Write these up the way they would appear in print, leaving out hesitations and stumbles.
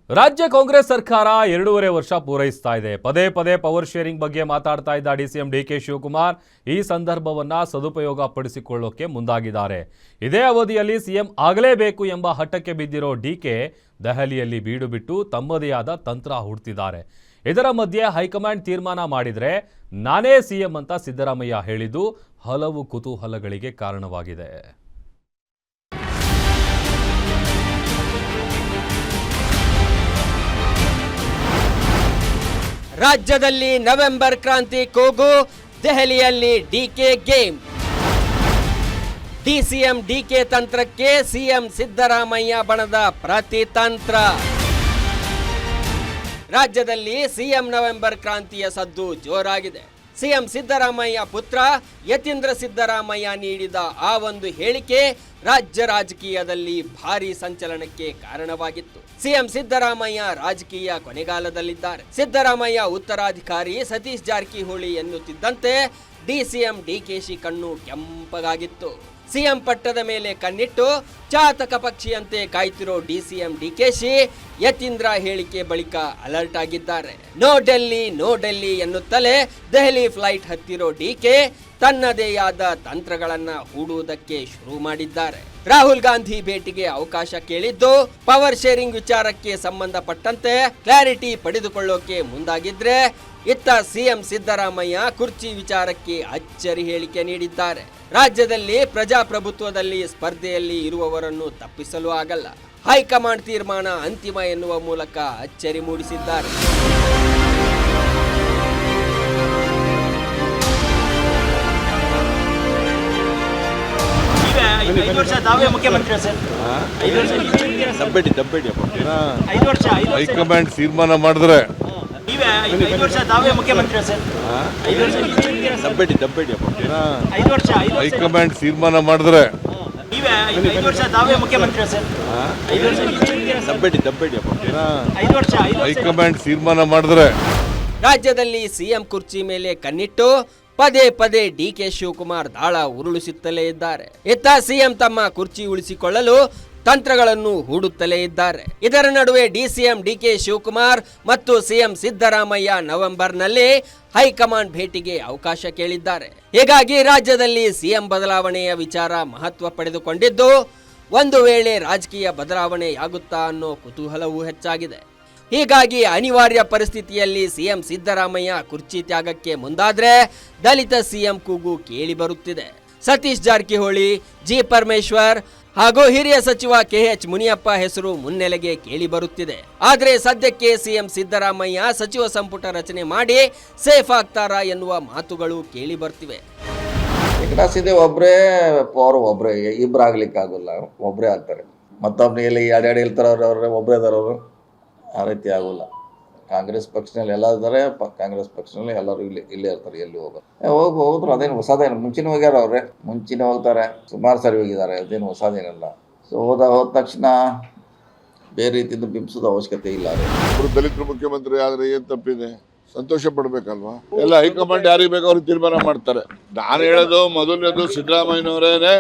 ರಾಜ್ಯ ಕಾಂಗ್ರೆಸ್ ಸರ್ಕಾರ 2.5 ವರ್ಷ ಪೂರೈಸ್ತಾ ಇದೆ. ಪದೇ ಪದೇ ಪವರ್ ಶೇರಿಂಗ್ ಬಗ್ಗೆ ಮಾತಾಡ್ತಾ ಇದ್ದ ಡಿಸಿಎಂ ಡಿಕೆ ಶಿವಕುಮಾರ್ ಈ ಸಂದರ್ಭವನ್ನ ಸದುಪಯೋಗ ಪಡಿಸಿಕೊಳ್ಳೋಕೆ ಮುಂದಾಗಿದ್ದಾರೆ. ಇದೇ ಅವಧಿಯಲ್ಲಿ ಸಿಎಂ ಆಗಲೇಬೇಕು ಎಂಬ ಹಠಕ್ಕೆ ಬಿದ್ದಿರೋ ಡಿಕೆ ದೆಹಲಿಯಲ್ಲಿ ಬೀಡು ಬಿಟ್ಟು ತಮ್ಮದೇ ಆದ ತಂತ್ರ ಹುಡುತಿದ್ದಾರೆ. ಇದರ ಮಧ್ಯೆ ಹೈಕಮಾಂಡ್ ತೀರ್ಮಾನ ಮಾಡಿದ್ರೆ ನಾನೇ ಸಿಎಂ ಅಂತ ಸಿದ್ದರಾಮಯ್ಯ ಹೇಳಿದ್ದು ಹಲವು ಕುತೂಹಲಗಳಿಗೆ ಕಾರಣವಾಗಿದೆ. ರಾಜ್ಯದಲ್ಲಿ ನವೆಂಬರ್ ಕ್ರಾಂತಿ ಕೂಗು, ದೆಹಲಿಯಲ್ಲಿ ಡಿಕೆ ಗೇಮ್. ಡಿಸಿಎಂ ಡಿಕೆ ತಂತ್ರಕ್ಕೆ ಸಿಎಂ ಸಿದ್ದರಾಮಯ್ಯ ಬಣದ ಪ್ರತಿತಂತ್ರ. ರಾಜ್ಯದಲ್ಲಿ ಸಿಎಂ ನವೆಂಬರ್ ಕ್ರಾಂತಿಯ ಸದ್ದು ಜೋರಾಗಿದೆ. ಸಿಎಂ ಸಿದ್ದರಾಮಯ್ಯ ಪುತ್ರ ಯತೀಂದ್ರ ಸಿದ್ದರಾಮಯ್ಯ ನೀಡಿದ ಆ ಒಂದು ಹೇಳಿಕೆ ರಾಜ್ಯ ರಾಜಕೀಯದಲ್ಲಿ ಭಾರೀ ಸಂಚಲನಕ್ಕೆ ಕಾರಣವಾಗಿತ್ತು. ಸಿಎಂ ಸಿದ್ದರಾಮಯ್ಯ ರಾಜಕೀಯ ಕೊನೆಗಾಲದಲ್ಲಿದ್ದಾರೆ. ಸಿದ್ದರಾಮಯ್ಯ ಉತ್ತರಾಧಿಕಾರಿ ಸತೀಶ್ ಜಾರಕಿಹೊಳಿ ಎನ್ನುತ್ತಿದ್ದಂತೆ ಡಿಸಿಎಂ ಡಿಕೆಶಿ ಕಣ್ಣು ಕೆಂಪಗಾಗಿತ್ತು. ಸಿಎಂ ಪಟ್ಟದ ಮೇಲೆ ಕಣ್ಣಿಟ್ಟು ಚಾತಕ ಪಕ್ಷಿಯಂತೆ ಕಾಯ್ತಿರೋ ಡಿಸಿಎಂ ಡಿಕೆಶಿ ಯತೀಂದ್ರ ಹೇಳಿಕೆ ಬಳಿಕ ಅಲರ್ಟ್ ಆಗಿದ್ದಾರೆ. ನೋ ಡೆಲ್ಲಿ ಎನ್ನುತ್ತಲೇ ದೆಹಲಿ ಫ್ಲೈಟ್ ಹತ್ತಿರೋ ಡಿಕೆ ತನ್ನದೇ ಆದ ತಂತ್ರಗಳನ್ನ ಹೂಡುವುದಕ್ಕೆ ಶುರು ಮಾಡಿದ್ದಾರೆ. ರಾಹುಲ್ ಗಾಂಧಿ ಭೇಟಿಗೆ ಅವಕಾಶ ಕೇಳಿದ್ದು ಪವರ್ ಶೇರಿಂಗ್ ವಿಚಾರಕ್ಕೆ ಸಂಬಂಧಪಟ್ಟಂತೆ ಕ್ಲಾರಿಟಿ ಪಡೆದುಕೊಳ್ಳೋಕೆ ಮುಂದಾಗಿದ್ರೆ, ಇತ್ತ ಸಿಎಂ ಸಿದ್ದರಾಮಯ್ಯ ಕುರ್ಚಿ ವಿಚಾರಕ್ಕೆ ಅಚ್ಚರಿ ಹೇಳಿಕೆ ನೀಡಿದ್ದಾರೆ. ರಾಜ್ಯದಲ್ಲಿ ಪ್ರಜಾಪ್ರಭುತ್ವದಲ್ಲಿ ಸ್ಪರ್ಧೆಯಲ್ಲಿ ಇರುವವರನ್ನು ತಪ್ಪಿಸಲು ಆಗಲ್ಲ, ಹೈಕಮಾಂಡ್ ತೀರ್ಮಾನ ಅಂತಿಮ ಎನ್ನುವ ಮೂಲಕ ಅಚ್ಚರಿ ಮೂಡಿಸಿದ್ದಾರೆ. ಹೈಕಮಾಂಡ್ ತೀರ್ಮಾನ ಮಾಡಿದ್ರೆ ಹೈಕಮಾಂಡ್ ತೀರ್ಮಾನ ಮಾಡಿದ್ರೆ ಹೈಕಮಾಂಡ್ ತೀರ್ಮಾನ ಮಾಡಿದ್ರೆ ರಾಜ್ಯದಲ್ಲಿ ಸಿಎಂ ಕುರ್ಚಿ ಮೇಲೆ ಕಣ್ಣಿಟ್ಟು ಪದೇ ಪದೇ ಡಿಕೆ ಶಿವಕುಮಾರ್ ದಾಳ ಉರುಳಿಸುತ್ತಲೇ ಇದ್ದಾರೆ. ಇತ್ತ ಸಿಎಂ ತಮ್ಮ ಕುರ್ಚಿ ಉಳಿಸಿಕೊಳ್ಳಲು ತಂತ್ರಗಳನ್ನು ಹೂಡುತ್ತಲೇ ಇದ್ದಾರೆ. ಇದರ ನಡುವೆ ಡಿಸಿಎಂ ಡಿಕೆ ಶಿವಕುಮಾರ್ ಮತ್ತು ಸಿಎಂ ಸಿದ್ದರಾಮಯ್ಯ ನವೆಂಬರ್ನಲ್ಲಿ ಹೈಕಮಾಂಡ್ ಭೇಟಿಗೆ ಅವಕಾಶ ಕೇಳಿದ್ದಾರೆ. ಹೀಗಾಗಿ ರಾಜ್ಯದಲ್ಲಿ ಸಿಎಂ ಬದಲಾವಣೆಯ ವಿಚಾರ ಮಹತ್ವ ಪಡೆದುಕೊಂಡಿದ್ದು, ಒಂದು ವೇಳೆ ರಾಜಕೀಯ ಬದಲಾವಣೆಯಾಗುತ್ತಾ ಅನ್ನೋ ಕುತೂಹಲವೂ ಹೆಚ್ಚಾಗಿದೆ. ಹೀಗಾಗಿ ಅನಿವಾರ್ಯ ಪರಿಸ್ಥಿತಿಯಲ್ಲಿ ಸಿಎಂ ಸಿದ್ದರಾಮಯ್ಯ ಕುರ್ಚಿ ತ್ಯಾಗಕ್ಕೆ ಮುಂದಾದ್ರೆ ದಲಿತ ಸಿಎಂ ಕೂಗು ಕೇಳಿ ಬರುತ್ತಿದೆ. ಸತೀಶ್ ಜಾರಕಿಹೊಳಿ, ಜಿ ಪರಮೇಶ್ವರ್ ಹಾಗೂ ಹಿರಿಯ ಸಚಿವ ಕೆಎಚ್ ಮುನಿಯಪ್ಪ ಹೆಸರು ಮುನ್ನೆಲೆಗೆ ಕೇಳಿ ಬರುತ್ತಿದೆ. ಆದರೆ ಸದ್ಯಕ್ಕೆ ಸಿಎಂ ಸಿದ್ದರಾಮಯ್ಯ ಸಚಿವ ಸಂಪುಟ ರಚನೆ ಮಾಡಿ ಸೇಫ್ ಆಗ್ತಾರಾ ಎನ್ನುವ ಮಾತುಗಳು ಕೇಳಿ ಬರ್ತಿವೆ. ಏಕನಾಥ್ ಒಬ್ಬರೇ ಪವರ್, ಒಬ್ಬರೇ ಇಬ್ಬರು ಆಗ್ಲಿಕ್ಕಾಗಲ್ಲ, ಒಬ್ಬರೇ ಆಗ್ತಾರೆ. ಮತ್ತೊಬ್ಬರು ಎಲ್ಲಿ ಎರಡೆರಡು ಹೇಳ್ತಾರೆ, ಅವ್ರವ್ರೆ ಒಬ್ಬರೇ ಇದಾರವರು, ಆ ರೀತಿ ಆಗೋಲ್ಲ. ಕಾಂಗ್ರೆಸ್ ಪಕ್ಷದಲ್ಲಿ ಎಲ್ಲ ಇದ್ದಾರೆ, ಕಾಂಗ್ರೆಸ್ ಪಕ್ಷದಲ್ಲಿ ಎಲ್ಲರೂ ಇಲ್ಲೇ ಇರ್ತಾರೆ, ಎಲ್ಲಿ ಹೋದ್ರು. ಅದೇನು ಹೊಸದೇನು, ಮುಂಚಿನ ಹೋಗ್ಯಾರ ಅವ್ರೆ, ಮುಂಚಿನ ಹೋಗ್ತಾರೆ, ಸುಮಾರು ಸರಿ ಹೋಗಿದ್ದಾರೆ, ಅದೇನು ಹೊಸದೇನಲ್ಲ. ಸೊ ಹೋದ ತಕ್ಷಣ ಬೇರೆ ರೀತಿಯಿಂದ ಬಿಂಬಿಸೋದು ಅವಶ್ಯಕತೆ ಇಲ್ಲ. ಅವರು ದಲಿತರು ಮುಖ್ಯಮಂತ್ರಿ ಆದ್ರೆ ಏನ್ ತಪ್ಪಿದೆ? ಸಂತೋಷ ಪಡ್ಬೇಕಲ್ವಾ? ಎಲ್ಲ ಹೈಕಮಾಂಡ್ ಯಾರಿಗೆ ಬೇಕು ಅವ್ರಿಗೆ ತೀರ್ಮಾನ ಮಾಡ್ತಾರೆ. ನಾನು ಹೇಳೋದು ಮೊದಲನೇದು ಸಿದ್ದರಾಮಯ್ಯನವರೇನೆ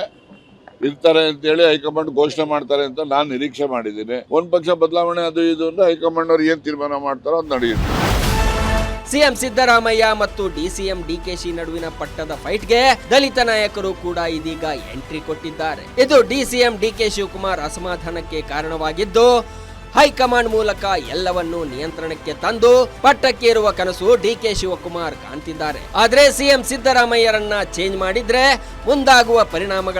ಇರ್ತಾರೆ ಅಂತೇಳಿ ಹೈಕಮಾಂಡ್ ಘೋಷಣೆ ಮಾಡ್ತಾರೆ ಅಂತ ನಾನು ನಿರೀಕ್ಷೆ ಮಾಡಿದ್ದೀನಿ. ಒಂದ್ ಪಕ್ಷ ಬದಲಾವಣೆ ಅದು ಇದು ಅಂದ್ರೆ ಹೈಕಮಾಂಡ್ ಅವ್ರು ಏನ್ ತೀರ್ಮಾನ ಮಾಡ್ತಾರೋ ಅದು ನಡೆಯುತ್ತೆ. ಸಿಎಂ ಸಿದ್ದರಾಮಯ್ಯ ಮತ್ತು ಡಿಸಿಎಂ ಡಿಕೆಶಿ ನಡುವಿನ ಪಟ್ಟದ ಫೈಟ್ಗೆ ದಲಿತ ನಾಯಕರು ಕೂಡ ಇದೀಗ ಎಂಟ್ರಿ ಕೊಟ್ಟಿದ್ದಾರೆ. ಇದು ಡಿಸಿಎಂ ಡಿಕೆ ಶಿವಕುಮಾರ್ ಅಸಮಾಧಾನಕ್ಕೆ ಕಾರಣವಾಗಿದ್ದು, ಹೈಕಮಾಂಡ್ ಮೂಲಕ ಎಲ್ಲವನ್ನೂ ನಿಯಂತ್ರಣಕ್ಕೆ ತಂದು ಪಟ್ಟಕ್ಕೇರುವ ಕನಸು ಡಿಕೆ ಶಿವಕುಮಾರ್ ಕಾಣ್ತಿದ್ದಾರೆ. ಆದ್ರೆ ಸಿಎಂ ಸಿದ್ದರಾಮಯ್ಯರನ್ನ ಚೇಂಜ್ ಮಾಡಿದ್ರೆ ಮುಂದಾಗುವ ಪರಿಣಾಮಗಳ